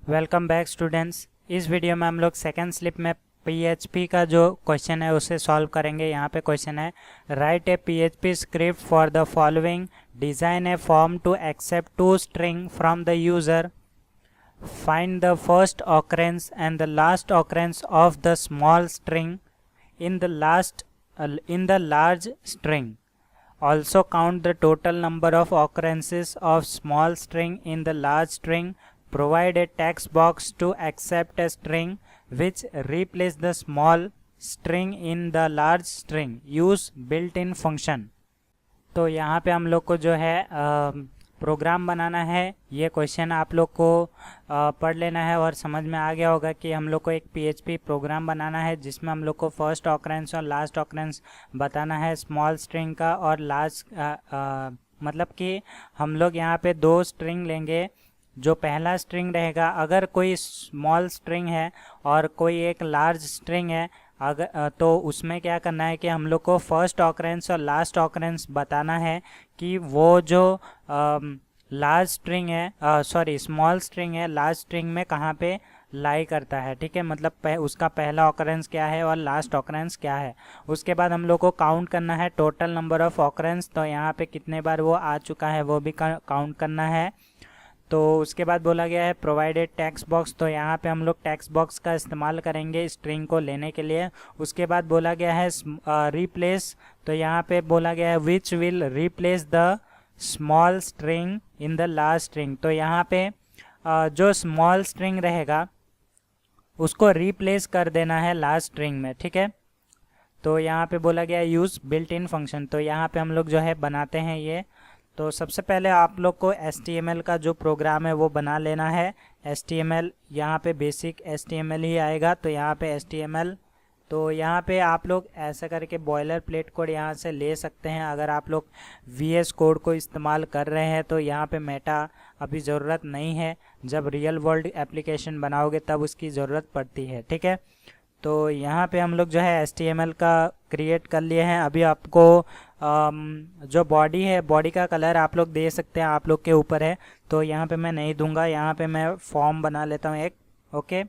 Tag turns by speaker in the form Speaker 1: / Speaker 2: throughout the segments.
Speaker 1: Welcome back students. इस video में हम लोग सेकेंड स्लिप में पीएचपी का जो क्वेश्चन है उसे सॉल्व करेंगे। यहाँ पे क्वेश्चन है, write a PHP script for the following, design a form to accept two string from the user, find the first occurrence and the last occurrence of the small string in the large string. Also count the total number of occurrences of small string in the large string. Provide a text box to accept a string which replace the small string in the large string. Use built-in function. तो यहाँ पे हम लोग को जो है programme बनाना है। ये क्वेश्चन आप लोग को पढ़ लेना है और समझ में आ गया होगा कि हम लोग को एक पीएचपी प्रोग्राम बनाना है जिसमें हम लोग को फर्स्ट ऑकरेंस और लास्ट ऑकरेंस बताना है स्मॉल स्ट्रिंग का और लास्ट मतलब कि हम लोग यहाँ पे दो स्ट्रिंग लेंगे। जो पहला स्ट्रिंग रहेगा, अगर कोई स्मॉल स्ट्रिंग है और कोई एक लार्ज स्ट्रिंग है, अगर तो उसमें क्या करना है कि हम लोग को फर्स्ट ऑकरेंस और लास्ट ऑकरेंस बताना है कि वो जो लार्ज स्ट्रिंग है स्मॉल स्ट्रिंग है लार्ज स्ट्रिंग में कहाँ पे लाई करता है। ठीक है, मतलब उसका पहला ऑकरेंस क्या है और लास्ट ऑकरेंस क्या है। उसके बाद हम लोग को काउंट करना है टोटल नंबर ऑफ ऑकरेंस। तो यहाँ पे कितने बार वो आ चुका है वो भी काउंट करना है। तो उसके बाद बोला गया है प्रोवाइडेड टेक्स्ट बॉक्स। तो यहाँ पे हम लोग टेक्स्ट बॉक्स का इस्तेमाल करेंगे स्ट्रिंग को लेने के लिए। उसके बाद बोला गया है रिप्लेस। तो यहाँ पे बोला गया है which will replace the small string in the large string. तो यहाँ पे जो स्मॉल स्ट्रिंग रहेगा उसको रिप्लेस कर देना है लार्ज स्ट्रिंग में। ठीक है, तो यहाँ पे बोला गया है यूज़ बिल्ट इन फंक्शन। तो यहाँ पे हम लोग जो है बनाते हैं ये। तो सबसे पहले आप लोग को HTML का जो प्रोग्राम है वो बना लेना है। HTML यहाँ पे बेसिक HTML ही आएगा। तो यहाँ पे HTML, तो यहाँ पे आप लोग ऐसा करके बॉयलर प्लेट कोड यहाँ से ले सकते हैं। अगर आप लोग VS कोड को इस्तेमाल कर रहे हैं तो यहाँ पे मेटा अभी ज़रूरत नहीं है, जब रियल वर्ल्ड एप्लीकेशन बनाओगे तब उसकी ज़रूरत पड़ती है। ठीक है, तो यहाँ पे हम लोग जो है HTML का क्रिएट कर लिए हैं। अभी आपको जो बॉडी है, बॉडी का कलर आप लोग दे सकते हैं, आप लोग के ऊपर है। तो यहाँ पे मैं नहीं दूंगा, यहाँ पे मैं फॉर्म बना लेता हूँ एक। ओके,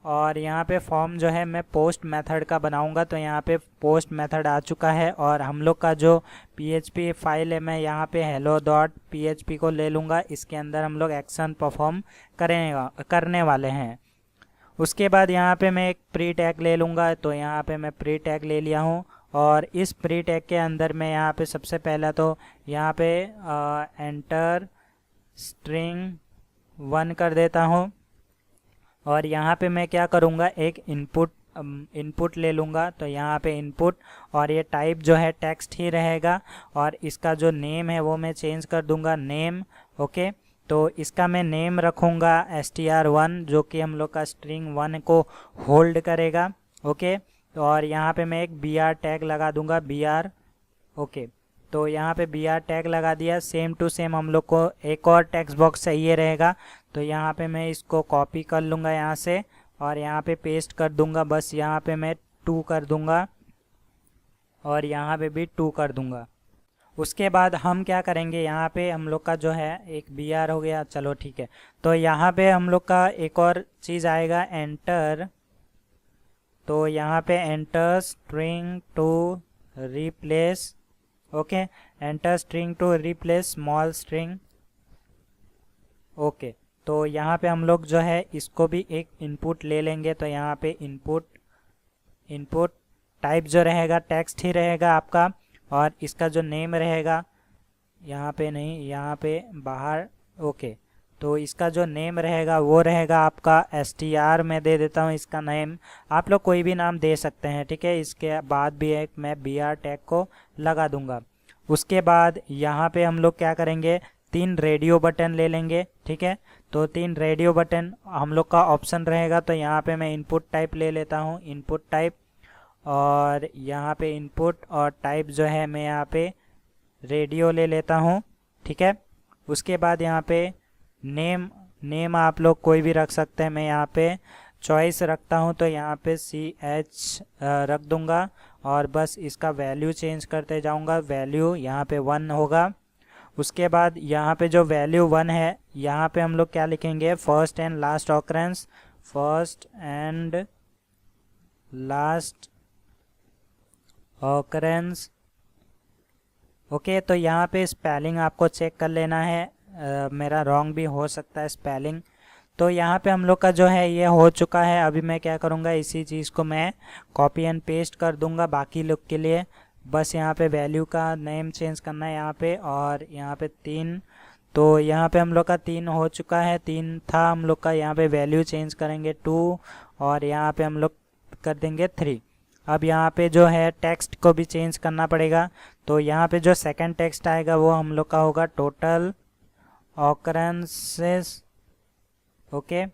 Speaker 1: और यहाँ पे फॉर्म जो है मैं पोस्ट मेथड का बनाऊंगा। तो यहाँ पे पोस्ट मेथड आ चुका है और हम लोग का जो PHP फाइल है मैं यहाँ पे hello.php को ले लूँगा। इसके अंदर हम लोग एक्शन परफॉर्म करने वाले हैं। उसके बाद यहाँ पे मैं एक प्री टैग ले लूँगा। तो यहाँ पे मैं प्री टैग ले लिया हूँ और इस प्री टैग के अंदर मैं यहाँ पे सबसे पहला तो यहाँ पे एंटर स्ट्रिंग 1 कर देता हूँ और यहाँ पे मैं क्या करूँगा, एक इनपुट ले लूँगा। तो यहाँ पे इनपुट और ये टाइप जो है टेक्स्ट ही रहेगा और इसका जो नेम है वो मैं चेंज कर दूँगा नेम। ओके, तो इसका मैं नेम रखूँगा str1 जो कि हम लोग का स्ट्रिंग 1 को होल्ड करेगा। ओके, तो और यहाँ पे मैं एक br टैग लगा दूँगा br। ओके, तो यहाँ पे br टैग लगा दिया। सेम टू सेम हम लोग को एक और टेक्स्ट बॉक्स चाहिए रहेगा। तो यहाँ पे मैं इसको कॉपी कर लूँगा यहाँ से और यहाँ पे पेस्ट कर दूँगा। बस यहाँ पे मैं 2 कर दूँगा और यहाँ पे भी 2 कर दूँगा। उसके बाद हम क्या करेंगे, यहाँ पे हम लोग का जो है एक br हो गया, चलो ठीक है। तो यहाँ पे हम लोग का एक और चीज़ आएगा एंटर। तो यहाँ पे enter string to replace, okay, enter string to replace small string. Okay, तो यहाँ पे हम लोग जो है इसको भी एक इनपुट ले लेंगे। तो यहाँ पे इनपुट टाइप जो रहेगा टेक्स्ट ही रहेगा आपका और इसका जो नेम रहेगा यहाँ पे नहीं, यहाँ पे बाहर। ओके, तो इसका जो नेम रहेगा वो रहेगा आपका str। मैं दे देता हूँ इसका नेम, आप लोग कोई भी नाम दे सकते हैं। ठीक है, इसके बाद भी एक मैं br टैग को लगा दूंगा। उसके बाद यहाँ पे हम लोग क्या करेंगे, 3 रेडियो बटन ले लेंगे। ठीक है, तो 3 रेडियो बटन हम लोग का ऑप्शन रहेगा। तो यहाँ पे मैं इनपुट टाइप ले लेता हूँ, इनपुट टाइप, और यहाँ पे इनपुट और टाइप जो है मैं यहाँ पे रेडियो ले लेता हूँ। ठीक है, उसके बाद यहाँ पे नेम आप लोग कोई भी रख सकते हैं। मैं यहाँ पे चॉइस रखता हूँ तो यहाँ पे CH रख दूँगा और बस इसका वैल्यू चेंज करते जाऊँगा। वैल्यू यहाँ पे 1 होगा। उसके बाद यहाँ पे जो वैल्यू 1 है यहाँ पे हम लोग क्या लिखेंगे, first and last occurrence, first and last occurrence. Okay, तो यहाँ पे स्पेलिंग आपको चेक कर लेना है, मेरा रॉन्ग भी हो सकता है स्पेलिंग। तो यहाँ पे हम लोग का जो है ये हो चुका है। अभी मैं क्या करूँगा, इसी चीज़ को मैं कॉपी एंड पेस्ट कर दूँगा बाकी लोग के लिए। बस यहाँ पे वैल्यू का नेम चेंज करना है यहाँ पे, और यहाँ पे 3, तो यहाँ पे हम लोग का 3 हो चुका है, 3 था हम लोग का। यहाँ पे वैल्यू चेंज करेंगे 2, और यहाँ पे हम लोग कर देंगे 3। अब यहाँ पे जो है टेक्स्ट को भी चेंज करना पड़ेगा, तो यहाँ पे जो सेकंड टेक्स्ट आएगा वो हम लोग का होगा टोटल ऑकरेंसेस। ओके,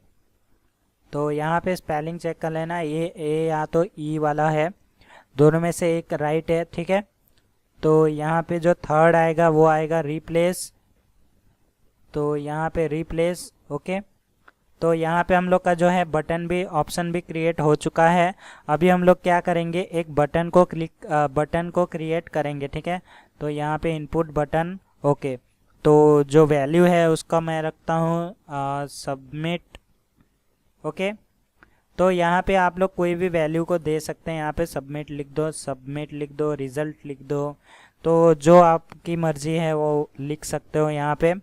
Speaker 1: तो यहाँ पे स्पेलिंग चेक कर लेना, ये ए या तो ई वाला है, दोनों में से एक राइट है, ठीक है। तो यहाँ पे जो थर्ड आएगा वो आएगा रिप्लेस, तो यहाँ पे रिप्लेस। ओके, तो यहाँ पे हम लोग का जो है बटन भी, ऑप्शन भी क्रिएट हो चुका है। अभी हम लोग क्या करेंगे, एक बटन को क्रिएट करेंगे, ठीक है। तो यहाँ पे इनपुट बटन। ओके, तो जो वैल्यू है उसका मैं रखता हूँ सबमिट। ओके, तो यहाँ पे आप लोग कोई भी वैल्यू को दे सकते हैं, यहाँ पे सबमिट लिख दो, सबमिट लिख दो, रिजल्ट लिख दो, तो जो आपकी मर्जी है वो लिख सकते हो यहाँ पे।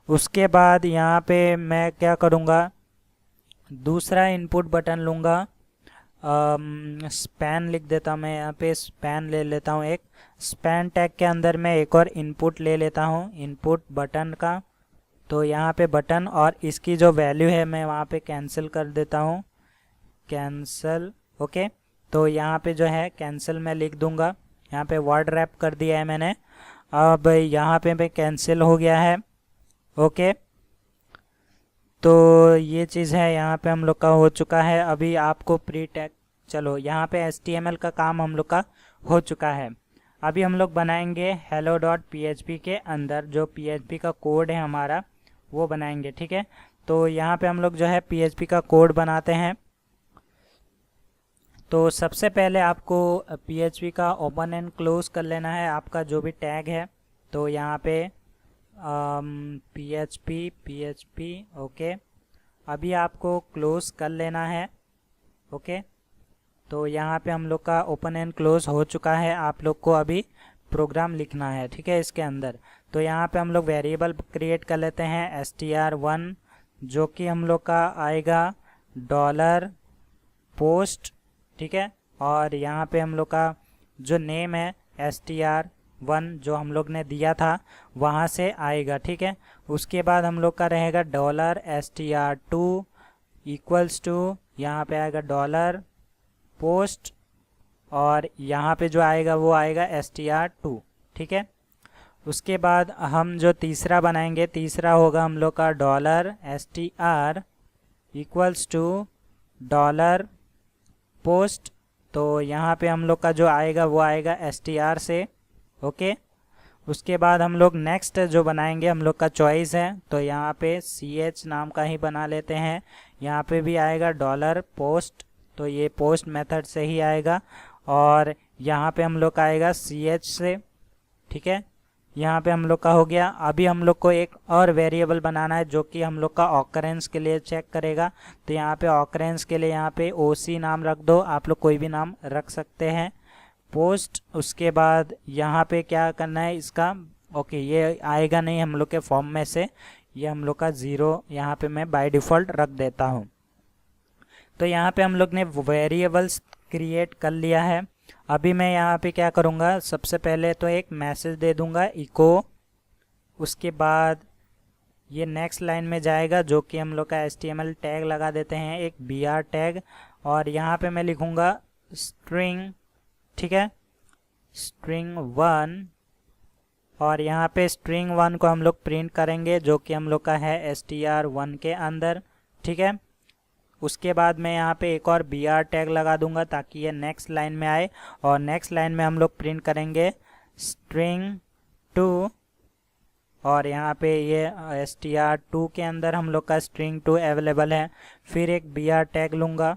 Speaker 1: उसके बाद यहाँ पे मैं क्या करूँगा, दूसरा इनपुट बटन लूँगा, स्पैन लिख देता हूँ मैं यहाँ पे, स्पैन ले लेता हूँ एक, स्पैन टैग के अंदर मैं एक और इनपुट ले लेता हूँ, इनपुट बटन का। तो यहाँ पे बटन, और इसकी जो वैल्यू है मैं वहाँ पे कैंसिल कर देता हूँ, कैंसिल। ओके, तो यहाँ पे जो है कैंसिल मैं लिख दूँगा, यहाँ पे वर्ड रैप कर दिया है मैंने। अब यहाँ पे कैंसिल हो गया है। ओके, तो ये चीज़ है, यहाँ पे हम लोग का हो चुका है। अभी आपको प्री टैग, चलो यहाँ पे HTML का काम हम लोग का हो चुका है। अभी हम लोग बनाएंगे hello.php के अंदर जो PHP का कोड है हमारा, वो बनाएंगे, ठीक है। तो यहाँ पे हम लोग जो है PHP का कोड बनाते हैं। तो सबसे पहले आपको PHP का ओपन एंड क्लोज कर लेना है, आपका जो भी टैग है। तो यहाँ पे PHP ओके, अभी आपको क्लोज कर लेना है। ओके, तो यहाँ पे हम लोग का ओपन एंड क्लोज हो चुका है। आप लोग को अभी प्रोग्राम लिखना है, ठीक है, इसके अंदर। तो यहाँ पे हम लोग वेरिएबल क्रिएट कर लेते हैं str1, जो कि हम लोग का आएगा $पोस्ट, ठीक है। और यहाँ पे हम लोग का जो नेम है str1 जो हम लोग ने दिया था वहाँ से आएगा, ठीक है। उसके बाद हम लोग का रहेगा $str2 इक्वल्स टू, यहाँ पे आएगा $पोस्ट, और यहाँ पे जो आएगा वो आएगा str2, ठीक है। उसके बाद हम जो तीसरा बनाएंगे, तीसरा होगा हम लोग का $str इक्वल्स टू $पोस्ट। तो यहाँ पे हम लोग का जो आएगा वो आएगा str से। ओके, उसके बाद हम लोग नेक्स्ट जो बनाएंगे, हम लोग का चॉइस है, तो यहाँ पे ch नाम का ही बना लेते हैं। यहाँ पे भी आएगा $पोस्ट, तो ये पोस्ट मेथड से ही आएगा। और यहाँ पे हम लोग का आएगा ch से, ठीक है। यहाँ पे हम लोग का हो गया। अभी हम लोग को एक और वेरिएबल बनाना है जो कि हम लोग का ऑकरेंस के लिए चेक करेगा। तो यहाँ पे ऑकरेंस के लिए यहाँ पे OC नाम रख दो, आप लोग कोई भी नाम रख सकते हैं, पोस्ट। उसके बाद यहाँ पे क्या करना है इसका, ओके, ये आएगा नहीं हम लोग के फॉर्म में से, ये हम लोग का 0 यहाँ पे मैं बाय डिफ़ॉल्ट रख देता हूँ। तो यहाँ पे हम लोग ने वेरिएबल्स क्रिएट कर लिया है। अभी मैं यहाँ पे क्या करूँगा, सबसे पहले तो एक मैसेज दे दूँगा इको, उसके बाद ये नेक्स्ट लाइन में जाएगा जो कि हम लोग का HTML टैग लगा देते हैं, एक BR टैग, और यहाँ पे मैं लिखूँगा स्ट्रिंग, ठीक है, string1, और यहाँ पे string1 को हम लोग प्रिंट करेंगे जो कि हम लोग का है str1 के अंदर, ठीक है। उसके बाद मैं यहाँ पे एक और BR टैग लगा दूंगा ताकि ये नेक्स्ट लाइन में आए, और नेक्स्ट लाइन में हम लोग प्रिंट करेंगे string2, और यहाँ पे ये str2 के अंदर हम लोग का string2 अवेलेबल है। फिर एक BR टैग लूँगा,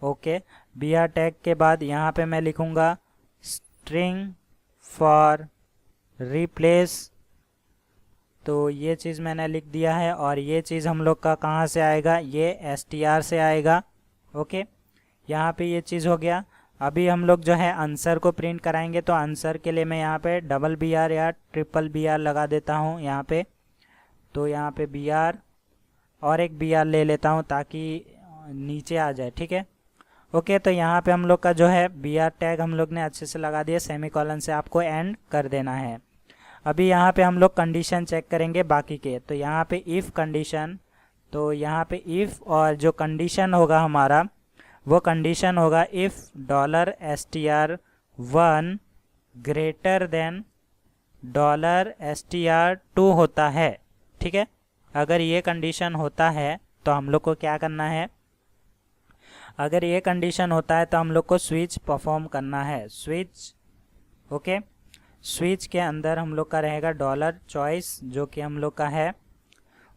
Speaker 1: ओके। BR टैग के बाद यहाँ पे मैं लिखूँगा string for replace, तो ये चीज़ मैंने लिख दिया है और ये चीज़ हम लोग का कहाँ से आएगा, ये str से आएगा। ओके, यहाँ पे ये चीज़ हो गया। अभी हम लोग जो है आंसर को प्रिंट कराएंगे, तो आंसर के लिए मैं यहाँ पे डबल बी आर या ट्रिपल बी आर लगा देता हूँ यहाँ पे। तो यहाँ पे बी आर और एक बी आर ले लेता हूँ ताकि नीचे आ जाए, ठीक है। ओके, तो यहाँ पे हम लोग का जो है बी आर टैग हम लोग ने अच्छे से लगा दिया, सेमीकोलन से आपको एंड कर देना है। अभी यहाँ पे हम लोग कंडीशन चेक करेंगे बाकी के। तो यहाँ पे इफ़ कंडीशन, तो यहाँ पे इफ़ और जो कंडीशन होगा हमारा वो कंडीशन होगा if $str1 greater than $str2 होता है, ठीक है। अगर ये कंडीशन होता है तो हम लोग को क्या करना है, अगर ये कंडीशन होता है तो हम लोग को स्विच परफॉर्म करना है। स्विच, ओके, स्विच के अंदर हम लोग का रहेगा डॉलर चॉइस जो कि हम लोग का है।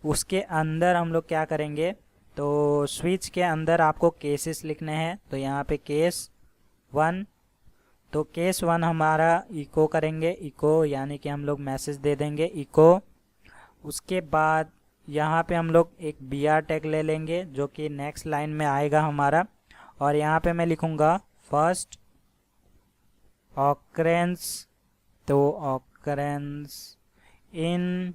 Speaker 1: उसके अंदर हम लोग क्या करेंगे, तो स्विच के अंदर आपको केसेस लिखने हैं। तो यहाँ पे केस 1, तो केस 1 हमारा इको करेंगे, इको यानी कि हम लोग मैसेज दे देंगे इको। उसके बाद यहाँ पे हम लोग एक बी आर टैग ले लेंगे जो कि नेक्स्ट लाइन में आएगा हमारा, और यहाँ पे मैं लिखूँगा फर्स्ट ऑकरेंस। तो occurrence in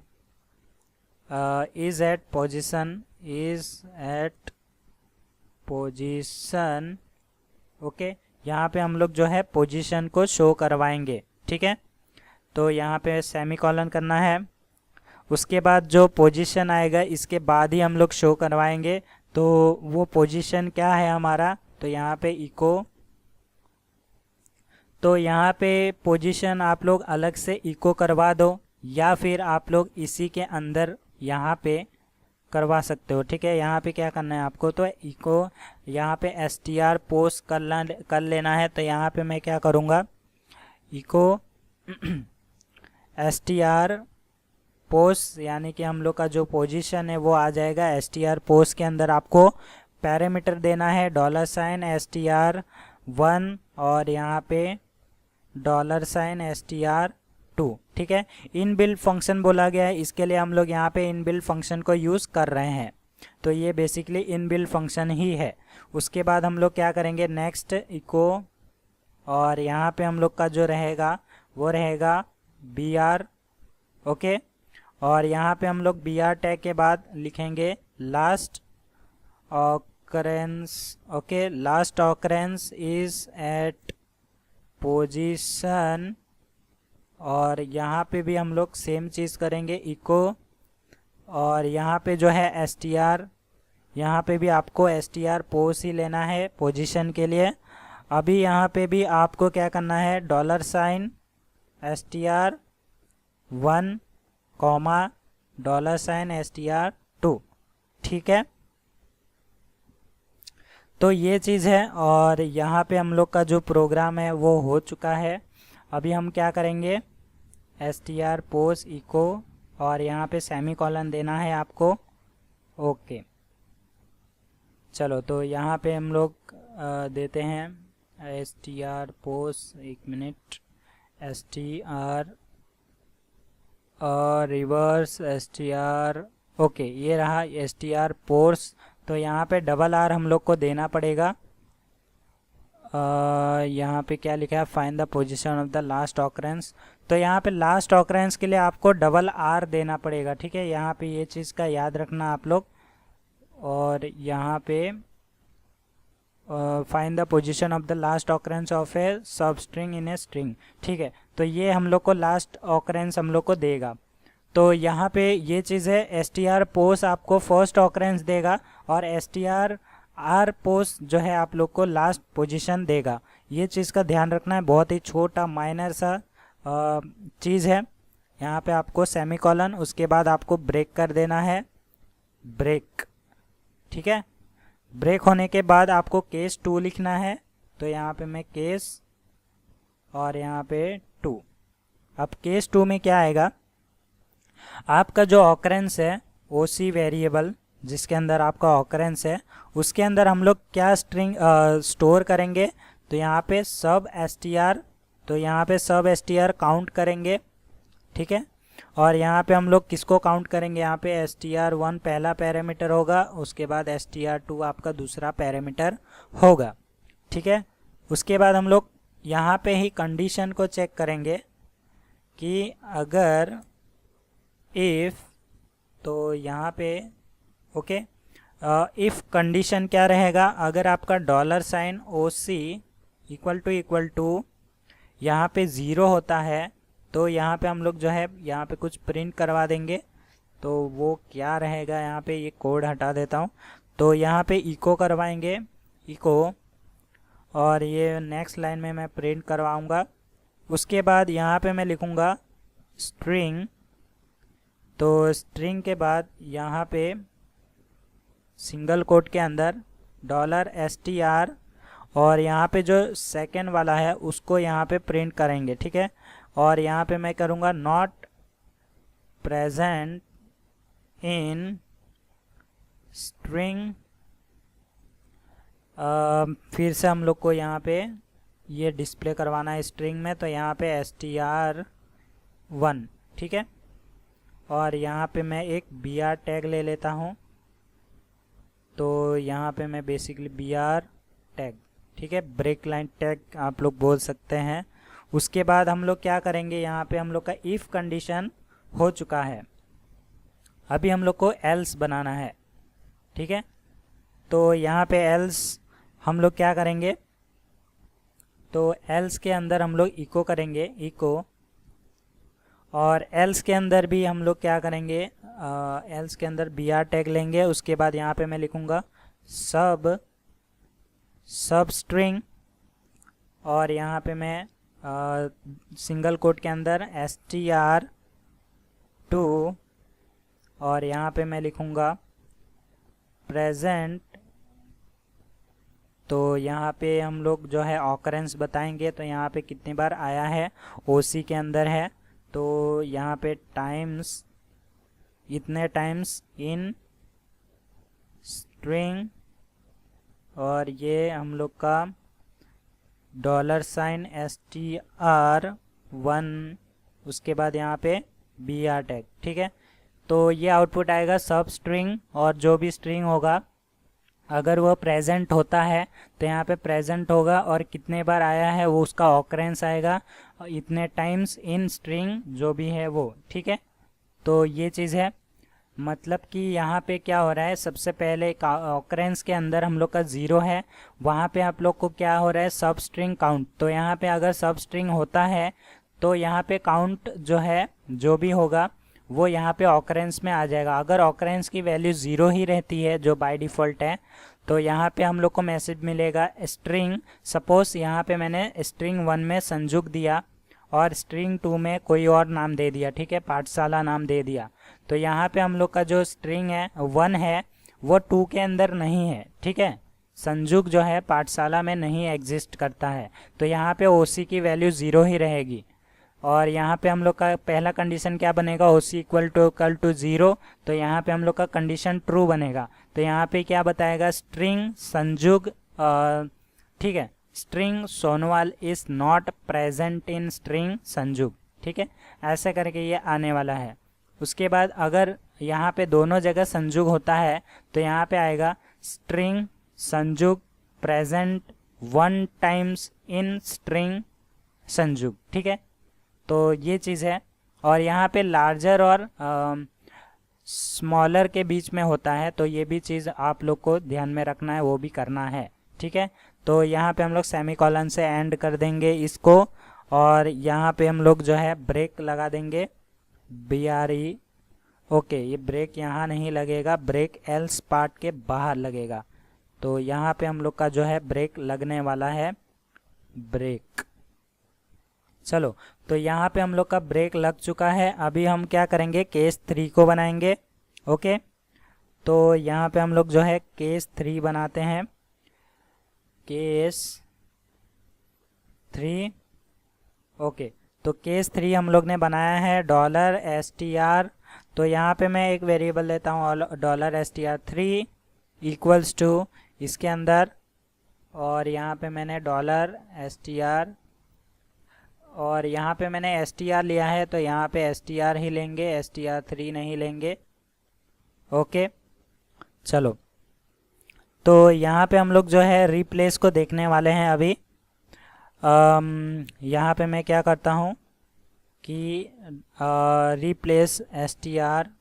Speaker 1: is at position, is at position. Okay, यहाँ पे हम लोग जो है पोजीशन को शो करवाएंगे, ठीक है। तो यहाँ पे सेमीकोलन करना है। उसके बाद जो पोजीशन आएगा इसके बाद ही हम लोग शो करवाएंगे। तो वो पोजीशन क्या है हमारा, तो यहाँ पे इको, तो यहाँ पे पोजीशन आप लोग अलग से इको करवा दो या फिर आप लोग इसी के अंदर यहाँ पे करवा सकते हो, ठीक है। यहाँ पे क्या करना है आपको, तो इको यहाँ पे str पोस्ट कर लेना है। तो यहाँ पे मैं क्या करूँगा, इको str पोस्ट यानी कि हम लोग का जो पोजीशन है वो आ जाएगा। str पोस्ट के अंदर आपको पैरामीटर देना है $str1 और यहाँ पे $str2, ठीक है। इनबिल्ट फंक्शन बोला गया है, इसके लिए हम लोग यहाँ पे इनबिल्ट फंक्शन को यूज़ कर रहे हैं। तो ये बेसिकली इनबिल्ट फंक्शन ही है। उसके बाद हम लोग क्या करेंगे, नेक्स्ट इको, और यहाँ पे हम लोग का जो रहेगा वो रहेगा बी आर, ओके। और यहाँ पे हम लोग बी आर टैग के बाद लिखेंगे last occurrence, okay. Last occurrence is at position, और यहाँ पे भी हम लोग सेम चीज़ करेंगे इको, और यहाँ पे जो है str, यहाँ पे भी आपको str पोस्ट ही लेना है पोजीशन के लिए। अभी यहाँ पे भी आपको क्या करना है, $str1 $str2, ठीक है। तो ये चीज़ है, और यहाँ पे हम लोग का जो प्रोग्राम है वो हो चुका है। अभी हम क्या करेंगे, str पोस्ट इको, और यहाँ पे सेमीकोलन देना है आपको, ओके। चलो, तो यहाँ पे हम लोग देते हैं str पोस्ट, एक मिनट, str और रिवर्स str, ओके, ये रहा str पोस्ट। तो यहाँ पे डबल आर हम लोग को देना पड़ेगा। यहाँ पे क्या लिखा है, find the position of the last occurrence. तो यहाँ पे लास्ट ऑकरेंस के लिए आपको डबल आर देना पड़ेगा, ठीक है। यहाँ पे ये चीज़ का याद रखना आप लोग। और यहाँ पे find the position of the last occurrence of ए सब स्ट्रिंग इन ए स्ट्रिंग, ठीक है। तो ये हम लोग को लास्ट ऑकरेंस हम लोग को देगा। तो यहाँ पे ये चीज़ है, str पोस्ट आपको फर्स्ट ऑकरेंस देगा और str पोस्ट जो है आप लोग को लास्ट पोजीशन देगा। ये चीज़ का ध्यान रखना है, बहुत ही छोटा माइनर सा चीज़ है। यहाँ पे आपको सेमीकोलन, उसके बाद आपको ब्रेक कर देना है, ब्रेक, ठीक है। ब्रेक होने के बाद आपको केस 2 लिखना है। तो यहाँ पे मैं केस और यहाँ पे 2। अब केस 2 में क्या आएगा, आपका जो ऑकरेंस है ओसी वेरिएबल जिसके अंदर आपका ऑकरेंस है उसके अंदर हम लोग क्या स्ट्रिंग स्टोर करेंगे। तो यहाँ पे सब str, तो यहाँ पे सब str काउंट करेंगे, ठीक है। और यहाँ पे हम लोग किसको काउंट करेंगे, यहाँ पे str1 पहला पैरामीटर होगा, उसके बाद str2 आपका दूसरा पैरामीटर होगा, ठीक है। उसके बाद हम लोग यहाँ पे ही कंडीशन को चेक करेंगे कि अगर इफ़, तो यहाँ पे ओके, इफ़ कंडीशन क्या रहेगा, अगर आपका $साइन OC इक्वल टू यहाँ पे 0 होता है तो यहाँ पे हम लोग जो है यहाँ पे कुछ प्रिंट करवा देंगे। तो वो क्या रहेगा, यहाँ पे ये कोड हटा देता हूँ, तो यहाँ पे इको करवाएंगे, इको, और ये नेक्स्ट लाइन में मैं प्रिंट करवाऊँगा। उसके बाद यहाँ पे मैं लिखूँगा स्ट्रिंग, तो स्ट्रिंग के बाद यहाँ पे सिंगल कोट के अंदर $str, और यहाँ पे जो सेकेंड वाला है उसको यहाँ पे प्रिंट करेंगे, ठीक है। और यहाँ पे मैं करूँगा नॉट प्रेजेंट इन स्ट्रिंग, फिर से हम लोग को यहाँ पे ये डिस्प्ले करवाना है स्ट्रिंग में, तो यहाँ पे str1, ठीक है। और यहाँ पे मैं एक br टैग ले लेता हूँ, तो यहाँ पे मैं बेसिकली br टैग, ठीक है, ब्रेक लाइन टैग आप लोग बोल सकते हैं। उसके बाद हम लोग क्या करेंगे, यहाँ पे हम लोग का इफ़ कंडीशन हो चुका है, अभी हम लोग को एल्स बनाना है, ठीक है। तो यहाँ पे एल्स हम लोग क्या करेंगे, तो एल्स के अंदर हम लोग इको करेंगे, इको, और एल्स के अंदर भी हम लोग क्या करेंगे, एल्स के अंदर br टैग लेंगे। उसके बाद यहाँ पे मैं लिखूँगा सब स्ट्रिंग, और यहाँ पे मैं सिंगल कोट के अंदर str2, और यहाँ पे मैं लिखूँगा प्रेजेंट, तो यहाँ पे हम लोग जो है ऑकरेंस बताएंगे, तो यहाँ पे कितनी बार आया है, OC के अंदर है, तो यहाँ पे टाइम्स, इतने टाइम्स इन स्ट्रिंग, और ये हम लोग का $साइन str1, उसके बाद यहाँ पे br टैग, ठीक है। तो ये आउटपुट आएगा सब स्ट्रिंग, और जो भी स्ट्रिंग होगा अगर वो प्रेजेंट होता है तो यहाँ पे प्रेजेंट होगा, और कितने बार आया है वो उसका ऑकरेंस आएगा, इतने टाइम्स इन स्ट्रिंग जो भी है वो, ठीक है। तो ये चीज़ है, मतलब कि यहाँ पे क्या हो रहा है, सबसे पहले ऑकरेंस के अंदर हम लोग का 0 है, वहाँ पे आप लोग को क्या हो रहा है, सब स्ट्रिंग काउंट। तो यहाँ पे अगर सब स्ट्रिंग होता है तो यहाँ पे काउंट जो है जो भी होगा वो यहाँ पे ऑकरेंस में आ जाएगा। अगर ऑकरेंस की वैल्यू 0 ही रहती है जो बाय डिफ़ॉल्ट है, तो यहाँ पे हम लोग को मैसेज मिलेगा स्ट्रिंग, सपोज यहाँ पे मैंने स्ट्रिंग 1 में संजुक दिया और स्ट्रिंग 2 में कोई और नाम दे दिया, ठीक है, पाठशाला नाम दे दिया, तो यहाँ पे हम लोग का जो स्ट्रिंग है 1 है वो 2 के अंदर नहीं है, ठीक है, संजुक जो है पाठशाला में नहीं एग्जिस्ट करता है, तो यहाँ पे OC की वैल्यू 0 ही रहेगी। और यहाँ पे हम लोग का पहला कंडीशन क्या बनेगा, OC इक्वल टू 0, तो यहाँ पे हम लोग का कंडीशन ट्रू बनेगा। तो यहाँ पे क्या बताएगा, स्ट्रिंग संजुग, ठीक है, स्ट्रिंग सोनवाल is not present in string संजुग, ठीक है, ऐसे करके ये आने वाला है। उसके बाद अगर यहाँ पे दोनों जगह संजुग होता है तो यहाँ पे आएगा स्ट्रिंग संजुग प्रेजेंट 1 टाइम्स इन स्ट्रिंग संजुग, ठीक है। तो ये चीज़ है। और यहाँ पे लार्जर और स्मॉलर के बीच में होता है, तो ये भी चीज़ आप लोग को ध्यान में रखना है, वो भी करना है, ठीक है। तो यहाँ पे हम लोग सेमीकोलन से एंड कर देंगे इसको, और यहाँ पे हम लोग जो है ब्रेक लगा देंगे, BRE, ओके, ये ब्रेक यहाँ नहीं लगेगा, ब्रेक एल्स पार्ट के बाहर लगेगा, तो यहाँ पे हम लोग का जो है ब्रेक लगने वाला है, ब्रेक। चलो, तो यहाँ पे हम लोग का ब्रेक लग चुका है। अभी हम क्या करेंगे, केस 3 को बनाएंगे, ओके। तो यहाँ पे हम लोग जो है केस 3 बनाते हैं, केस 3, ओके। तो केस 3 हम लोग ने बनाया है $str, तो यहाँ पे मैं एक वेरिएबल लेता हूँ $str3 इक्वल्स टू इसके अंदर, और यहाँ पे मैंने $str, और यहाँ पे मैंने str लिया है तो यहाँ पे str ही लेंगे, str3 नहीं लेंगे। ओके चलो, तो यहाँ पे हम लोग जो है रिप्लेस को देखने वाले हैं अभी। यहाँ पे मैं क्या करता हूँ कि रिप्लेस str_replace,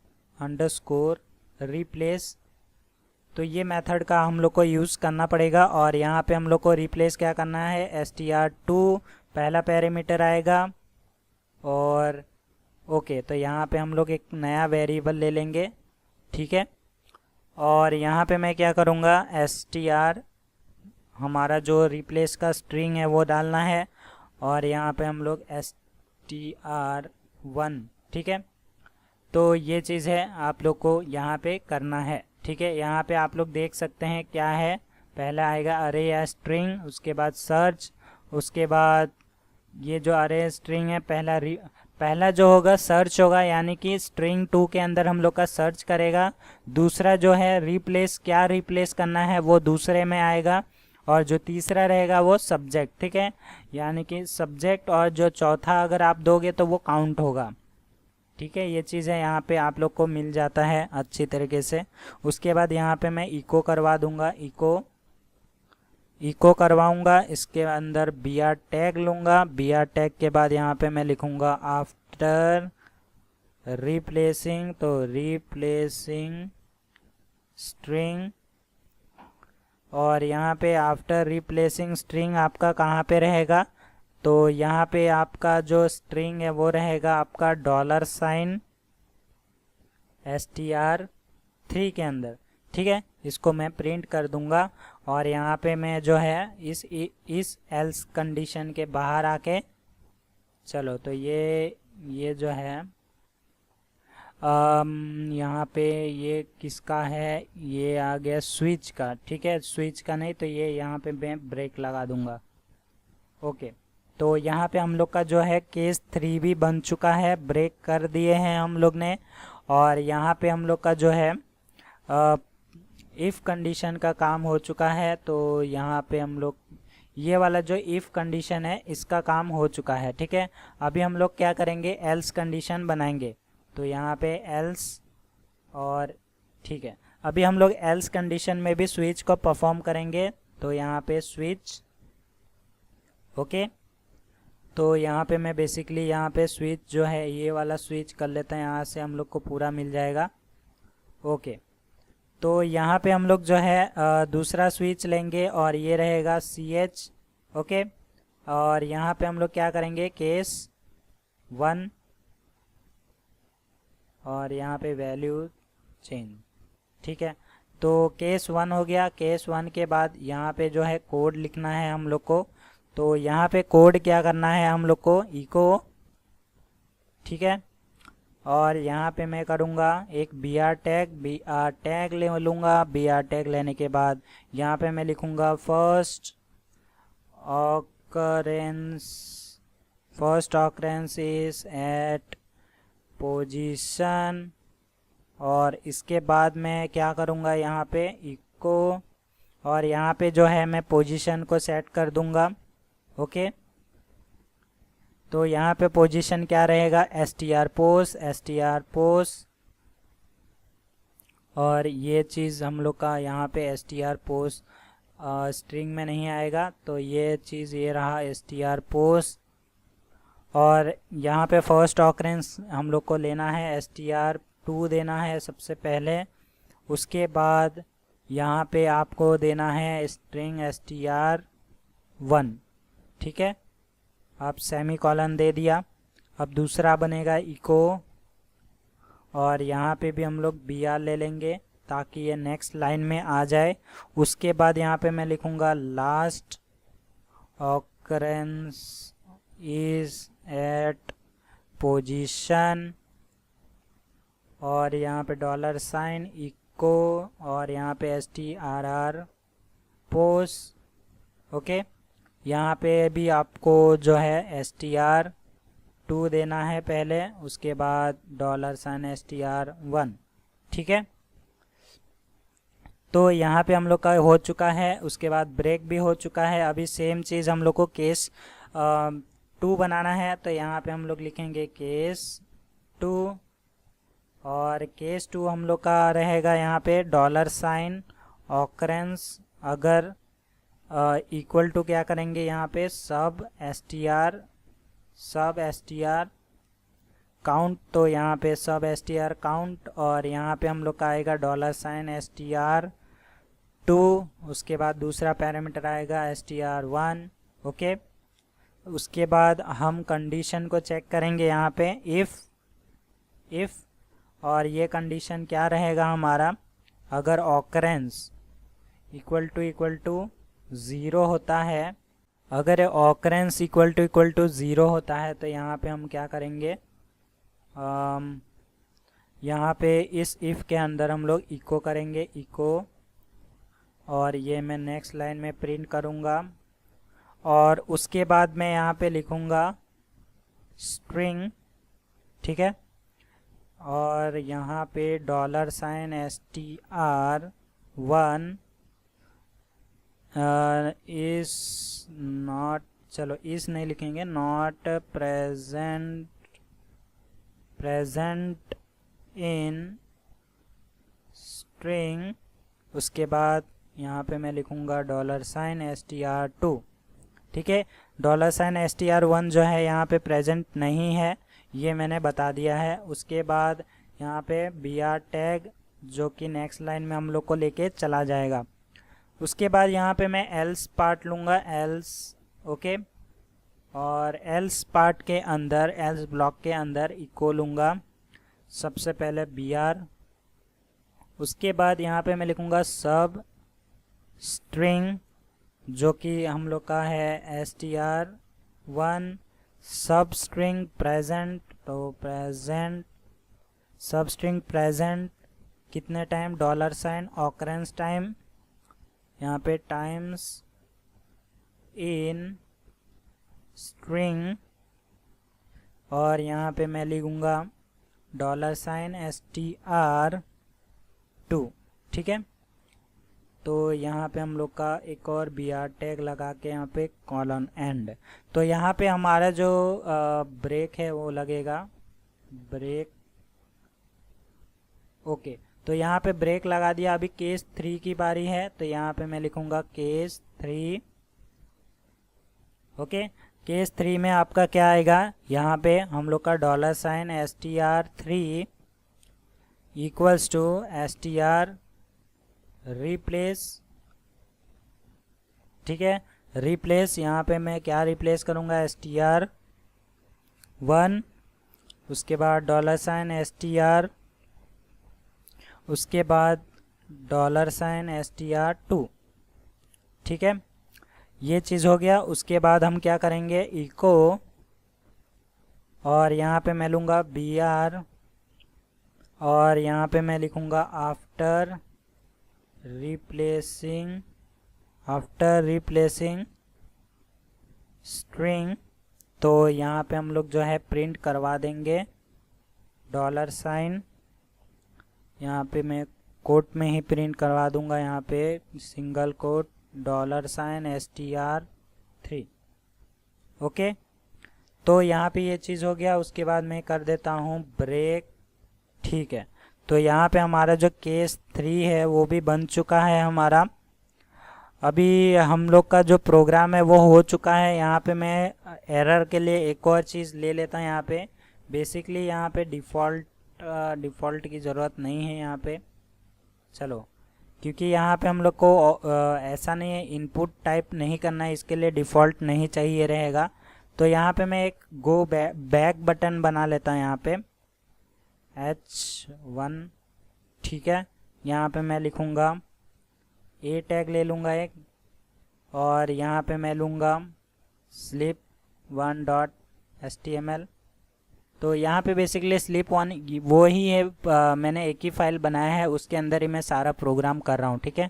Speaker 1: तो ये मेथड का हम लोग को यूज़ करना पड़ेगा। और यहाँ पे हम लोग को रिप्लेस क्या करना है, str2 पहला पैरामीटर आएगा। और ओके, तो यहाँ पे हम लोग एक नया वेरिएबल ले लेंगे, ठीक है। और यहाँ पे मैं क्या करूँगा, str हमारा जो रिप्लेस का स्ट्रिंग है वो डालना है। और यहाँ पे हम लोग str1, ठीक है। तो ये चीज़ है आप लोग को यहाँ पे करना है, ठीक है। यहाँ पे आप लोग देख सकते हैं क्या है, पहला आएगा अरे या स्ट्रिंग, उसके बाद सर्च, उसके बाद ये जो अरे स्ट्रिंग है पहला जो होगा सर्च होगा, यानी कि स्ट्रिंग 2 के अंदर हम लोग का सर्च करेगा। दूसरा जो है रिप्लेस, क्या रिप्लेस करना है वो दूसरे में आएगा। और जो तीसरा रहेगा वो सब्जेक्ट, ठीक है, यानी कि सब्जेक्ट। और जो चौथा अगर आप दोगे तो वो काउंट होगा, ठीक है। ये चीज़ है यहाँ पे आप लोग को मिल जाता है अच्छी तरीके से। उसके बाद यहाँ पे मैं इको करवा दूंगा, इको करवाऊंगा। इसके अंदर br टैग लूँगा, br टैग के बाद यहाँ पे मैं लिखूँगा आफ्टर रिप्लेसिंग, तो रिप्लेसिंग स्ट्रिंग। और यहाँ पे आफ्टर रिप्लेसिंग स्ट्रिंग आपका कहाँ पे रहेगा, तो यहाँ पे आपका जो स्ट्रिंग है वो रहेगा आपका $str3 के अंदर, ठीक है। इसको मैं प्रिंट कर दूंगा। और यहाँ पे मैं जो है इस एल्स कंडीशन के बाहर आके, चलो तो ये जो है यहाँ पे ये किसका है, ये आ गया स्विच का, ठीक है। स्विच का नहीं तो ये यहाँ पे मैं ब्रेक लगा दूंगा। ओके, तो यहाँ पे हम लोग का जो है केस 3 भी बन चुका है, ब्रेक कर दिए हैं हम लोग ने। और यहाँ पे हम लोग का जो है इफ़ कंडीशन का काम हो चुका है। तो यहाँ पे हम लोग ये वाला जो इफ़ कंडीशन है इसका काम हो चुका है, ठीक है। अभी हम लोग क्या करेंगे, एल्स कंडीशन बनाएंगे। तो यहाँ पे एल्स, और ठीक है, अभी हम लोग एल्स कंडीशन में भी स्विच को परफॉर्म करेंगे। तो यहाँ पे स्विच, ओके, तो यहाँ पे मैं बेसिकली यहाँ पे स्विच जो है ये वाला स्विच कर लेता हैं, यहाँ से हम लोग को पूरा मिल जाएगा। ओके, तो यहाँ पे हम लोग जो है दूसरा स्विच लेंगे और ये रहेगा CH, ओके। और यहाँ पे हम लोग क्या करेंगे, केस 1, और यहाँ पे वैल्यू चेंज, ठीक है। तो केस 1 हो गया। केस 1 के बाद यहाँ पे जो है कोड लिखना है हम लोग को। तो यहाँ पे कोड क्या करना है हम लोग को, इको, ठीक है। और यहाँ पे मैं करूँगा एक br टैग ले लूँगा। br टैग लेने के बाद यहाँ पे मैं लिखूँगा first occurrence is at position. और इसके बाद मैं क्या करूँगा, यहाँ पे इको, और यहाँ पे जो है मैं पोजीशन को सेट कर दूँगा, ओके। तो यहाँ पे पोजीशन क्या रहेगा, str post। और ये चीज़ हम लोग का यहाँ पे str post स्ट्रिंग में नहीं आएगा, तो ये चीज़ ये रहा str post। और यहाँ पे फर्स्ट ऑकरेंस हम लोग को लेना है, str2 देना है सबसे पहले। उसके बाद यहाँ पे आपको देना है स्ट्रिंग str1, ठीक है। आप सेमी कॉलन दे दिया। अब दूसरा बनेगा इको, और यहाँ पे भी हम लोग br ले लेंगे ताकि ये नेक्स्ट लाइन में आ जाए। उसके बाद यहाँ पे मैं लिखूँगा last occurrence is at position, और यहाँ पे $, इको, और यहाँ पे str post, ओके। यहाँ पे भी आपको जो है str2 देना है पहले, उसके बाद $str1, ठीक है। तो यहाँ पे हम लोग का हो चुका है। उसके बाद ब्रेक भी हो चुका है। अभी सेम चीज़ हम लोग को केस 2 बनाना है तो यहाँ पे हम लोग लिखेंगे केस 2, और केस 2 हम लोग का रहेगा यहाँ पे $, ऑकरेंस अगर इक्वल टू क्या करेंगे यहाँ पे सब एस टी आर काउंट, तो यहाँ पे सब str काउंट, और यहाँ पे हम लोग का आएगा $str2, उसके बाद दूसरा पैरामीटर आएगा str1। ओके, उसके बाद हम कंडीशन को चेक करेंगे यहाँ पे इफ़ और ये कंडीशन क्या रहेगा हमारा, अगर ऑकरेंस इक्वल टू 0 होता है, अगर ऑकरेंस इक्वल टू 0 होता है तो यहाँ पे हम क्या करेंगे, यहाँ पे इस इफ़ के अंदर हम लोग इको करेंगे, इको, और ये मैं नेक्स्ट लाइन में प्रिंट करूँगा, और उसके बाद मैं यहाँ पे लिखूँगा स्ट्रिंग, ठीक है, और यहाँ पे $str1 इज नॉट, चलो इस नहीं लिखेंगे, नॉट प्रेजेंट इन स्ट्रिंग। उसके बाद यहाँ पे मैं लिखूँगा $str2, ठीक है। $str1 जो है यहाँ पे प्रेजेंट नहीं है, ये मैंने बता दिया है। उसके बाद यहाँ पे br टैग जो कि नेक्स्ट लाइन में हम लोग को लेके चला जाएगा। उसके बाद यहाँ पे मैं एल्स पार्ट लूँगा, एल्स, ओके, और एल्स पार्ट के अंदर, एल्स ब्लॉक के अंदर इको लूँगा, सबसे पहले br, उसके बाद यहाँ पे मैं लिखूँगा सब स्ट्रिंग जो कि हम लोग का है str1 सब स्ट्रिंग प्रेजेंट, तो प्रेजेंट सब स्ट्रिंग प्रेजेंट कितने टाइम, $, ऑकरेंस टाइम, यहाँ पे टाइम्स इन स्ट्रिंग, और यहाँ पे मैं लिखूँगा $str2, ठीक है। तो यहाँ पे हम लोग का एक और br टैग लगा के यहाँ पे कॉलन एंड, तो यहाँ पे हमारा जो ब्रेक है वो लगेगा, ब्रेक, ओके, तो यहाँ पे ब्रेक लगा दिया। अभी केस 3 की बारी है, तो यहाँ पे मैं लिखूँगा केस 3, ओके। केस 3 में आपका क्या आएगा, यहाँ पे हम लोग का $str3 equals to str replace, ठीक है, रिप्लेस, यहाँ पे मैं क्या रिप्लेस करूँगा, str1, उसके बाद $str, उसके बाद $str2, ठीक है, ये चीज़ हो गया। उसके बाद हम क्या करेंगे, इको, और यहाँ पे मैं लूँगा br, और यहाँ पे मैं लिखूँगा आफ्टर रिप्लेसिंग स्ट्रिंग, तो यहाँ पे हम लोग जो है प्रिंट करवा देंगे $, यहाँ पे मैं कोट में ही प्रिंट करवा दूंगा, यहाँ पे सिंगल कोट $str3, ओके। तो यहाँ पे ये चीज़ हो गया। उसके बाद मैं कर देता हूँ ब्रेक, ठीक है। तो यहाँ पे हमारा जो केस 3 है वो भी बन चुका है हमारा। अभी हम लोग का जो प्रोग्राम है वो हो चुका है। यहाँ पे मैं एरर के लिए एक और चीज़ ले लेता हूँ। यहाँ पे बेसिकली यहाँ पे डिफ़ॉल्ट की ज़रूरत नहीं है यहाँ पे, चलो, क्योंकि यहाँ पे हम लोग को ऐसा नहीं है, इनपुट टाइप नहीं करना है, इसके लिए डिफ़ॉल्ट नहीं चाहिए रहेगा। तो यहाँ पे मैं एक गो बैक बटन बना लेता हूँ, यहाँ पे H1, ठीक है। यहाँ पे मैं लिखूँगा ए टैग ले लूँगा एक, और यहाँ पे मैं लूँगा slip1.html। तो यहाँ पे बेसिकली slip1 वो ही है, मैंने एक ही फाइल बनाया है, उसके अंदर ही मैं सारा प्रोग्राम कर रहा हूँ, ठीक है।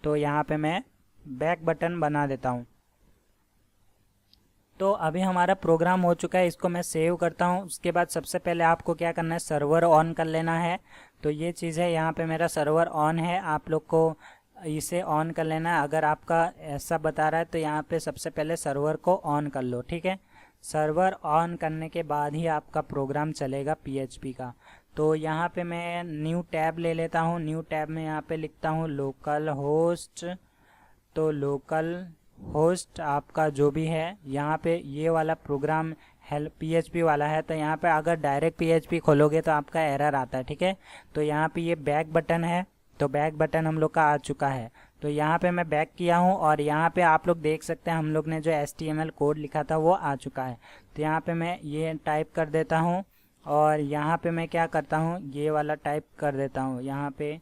Speaker 1: तो यहाँ पे मैं बैक बटन बना देता हूँ। तो अभी हमारा प्रोग्राम हो चुका है, इसको मैं सेव करता हूँ। उसके बाद सबसे पहले आपको क्या करना है, सर्वर ऑन कर लेना है। तो ये चीज़ है, यहाँ पे मेरा सर्वर ऑन है, आप लोग को इसे ऑन कर लेना है। अगर आपका ऐसा बता रहा है तो यहाँ पे सबसे पहले सर्वर को ऑन कर लो, ठीक है। सर्वर ऑन करने के बाद ही आपका प्रोग्राम चलेगा PHP का। तो यहाँ पे मैं न्यू टैब ले लेता हूँ। न्यू टैब में यहाँ पे लिखता हूँ लोकल होस्ट। तो लोकल होस्ट आपका जो भी है, यहाँ पे ये वाला प्रोग्राम हेल्प PHP वाला है, तो यहाँ पे अगर डायरेक्ट PHP खोलोगे तो आपका एरर आता है, ठीक है। तो यहाँ पे ये बैक बटन है, तो बैक बटन हम लोग का आ चुका है। तो यहाँ पे मैं बैक किया हूँ और यहाँ पे आप लोग देख सकते हैं हम लोग ने जो HTML कोड लिखा था वो आ चुका है। तो यहाँ पे मैं ये टाइप कर देता हूँ और यहाँ पे मैं क्या करता हूँ, ये वाला टाइप कर देता हूँ यहाँ पे।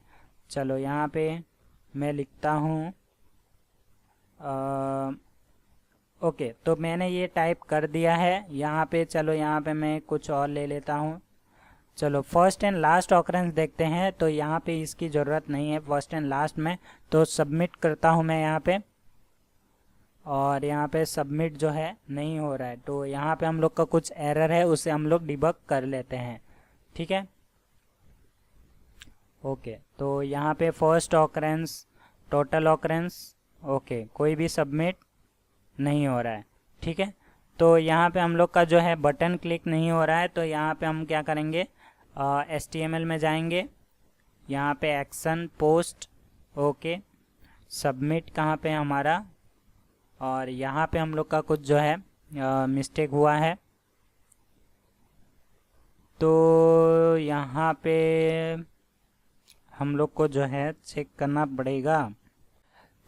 Speaker 1: चलो यहाँ पे मैं लिखता हूँ ओके, तो मैंने ये टाइप कर दिया है यहाँ पे। चलो यहाँ पे मैं कुछ और ले लेता हूँ। चलो फर्स्ट एंड लास्ट ऑकरेंस देखते हैं। तो यहाँ पे इसकी ज़रूरत नहीं है फर्स्ट एंड लास्ट में, तो सबमिट करता हूँ मैं यहाँ पे। और यहाँ पे सबमिट जो है नहीं हो रहा है, तो यहाँ पे हम लोग का कुछ एरर है, उसे हम लोग डिबग कर लेते हैं, ठीक है। ओके, तो यहाँ पे first occurrence, total occurrence, okay, कोई भी सबमिट नहीं हो रहा है, ठीक है। तो यहाँ पे हम लोग का जो है बटन क्लिक नहीं हो रहा है, तो यहाँ पे हम क्या करेंगे, HTML में जाएंगे, यहाँ पे एक्शन पोस्ट, ओके, सबमिट कहाँ पे है हमारा, और यहाँ पे हम लोग का कुछ जो है मिस्टेक हुआ है, तो यहाँ पे हम लोग को जो है चेक करना पड़ेगा।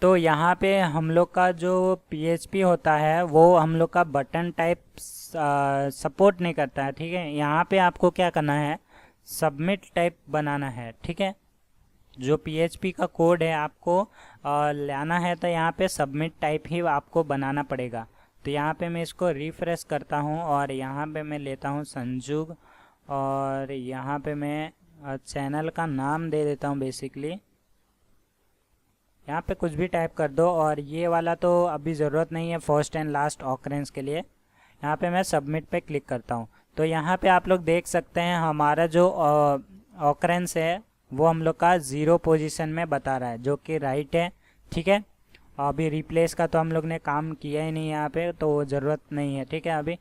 Speaker 1: तो यहाँ पे हम लोग का जो PHP होता है वो हम लोग का बटन टाइप सपोर्ट नहीं करता है, ठीक है। यहाँ पे आपको क्या करना है, सबमिट टाइप बनाना है, ठीक है। जो PHP का कोड है आपको लाना है, तो यहाँ पे सबमिट टाइप ही आपको बनाना पड़ेगा। तो यहाँ पे मैं इसको रिफ्रेश करता हूँ और यहाँ पे मैं लेता हूँ संजुग, और यहाँ पे मैं चैनल का नाम दे देता हूँ बेसिकली। यहाँ पे कुछ भी टाइप कर दो, और ये वाला तो अभी ज़रूरत नहीं है फर्स्ट एंड लास्ट ऑकरेंस के लिए। यहाँ पे मैं सबमिट पे क्लिक करता हूँ। तो यहाँ पे आप लोग देख सकते हैं हमारा जो ऑकरेंस है वो हम लोग का 0 पोजीशन में बता रहा है, जो कि राइट है, ठीक है। अभी रिप्लेस का तो हम लोग ने काम किया ही नहीं यहाँ पे, तो ज़रूरत नहीं है, ठीक है। अभी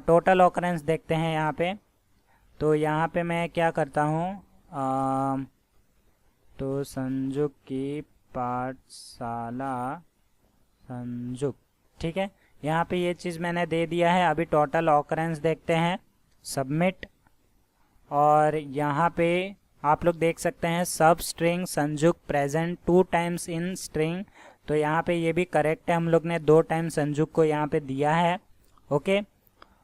Speaker 1: टोटल ऑकरेंस देखते हैं यहाँ पे। तो यहाँ पे मैं क्या करता हूँ, तो संजुग की पाठशाला संजुग, ठीक है। यहाँ पे ये चीज़ मैंने दे दिया है। अभी टोटल ऑकरेंस देखते हैं, सबमिट, और यहाँ पे आप लोग देख सकते हैं सब स्ट्रिंग संजुग प्रेजेंट 2 टाइम्स इन स्ट्रिंग। तो यहाँ पे ये भी करेक्ट है, हम लोग ने 2 टाइम संजुग को यहाँ पे दिया है, ओके।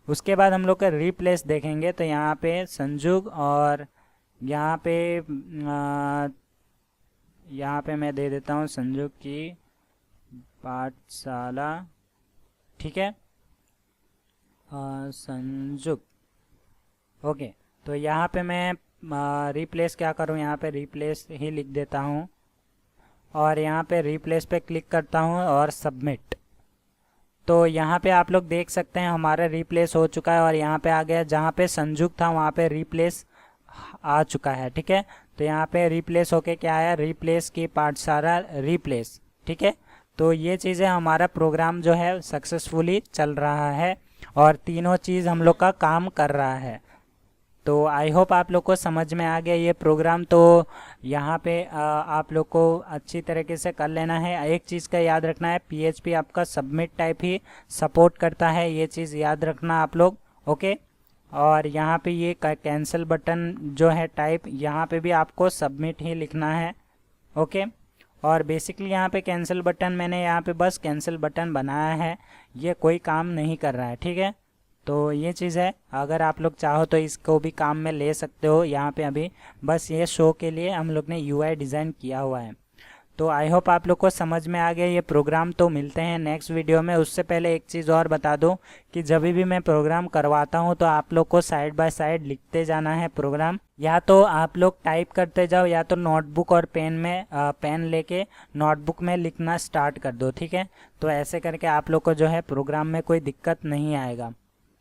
Speaker 1: उसके बाद हम लोग का रिप्लेस देखेंगे, तो यहाँ पे संजुग, और यहाँ पे मैं दे देता हूँ संजुग की पाठशाला, ठीक है, संजुग, ओके। तो यहाँ पे मैं रिप्लेस क्या करूँ, यहाँ पे रिप्लेस ही लिख देता हूँ, और यहाँ पे रिप्लेस पे क्लिक करता हूँ और सबमिट। तो यहाँ पे आप लोग देख सकते हैं हमारा रिप्लेस हो चुका है, और यहाँ पे आ गया, जहाँ पे संजुग था वहाँ पे रिप्लेस आ चुका है, ठीक है। तो यहाँ पे रिप्लेस होके क्या आया, रिप्लेस की पाठशाला रिप्लेस, ठीक है। तो ये चीज़ें हमारा प्रोग्राम जो है सक्सेसफुली चल रहा है, और तीनों चीज़ हम लोग का काम कर रहा है। तो आई होप आप लोग को समझ में आ गया ये प्रोग्राम। तो यहाँ पे आप लोग को अच्छी तरीके से कर लेना है। एक चीज़ का याद रखना है, PHP आपका सबमिट टाइप ही सपोर्ट करता है, ये चीज़ याद रखना आप लोग, ओके। और यहाँ पे ये कैंसिल बटन जो है टाइप, यहाँ पे भी आपको सबमिट ही लिखना है, ओके। और बेसिकली यहाँ पे कैंसिल बटन मैंने यहाँ पे बस कैंसिल बटन बनाया है, ये कोई काम नहीं कर रहा है, ठीक है। तो ये चीज़ है, अगर आप लोग चाहो तो इसको भी काम में ले सकते हो। यहाँ पे अभी बस ये शो के लिए हम लोग ने UI डिज़ाइन किया हुआ है। तो आई होप आप लोग को समझ में आ गया ये प्रोग्राम। तो मिलते हैं नेक्स्ट वीडियो में। उससे पहले एक चीज़ और बता दूं कि जब भी मैं प्रोग्राम करवाता हूं तो आप लोग को साइड बाय साइड लिखते जाना है प्रोग्राम। या तो आप लोग टाइप करते जाओ, या तो नोटबुक और पेन लेके नोटबुक में लिखना स्टार्ट कर दो, ठीक है। तो ऐसे करके आप लोग को जो है प्रोग्राम में कोई दिक्कत नहीं आएगा।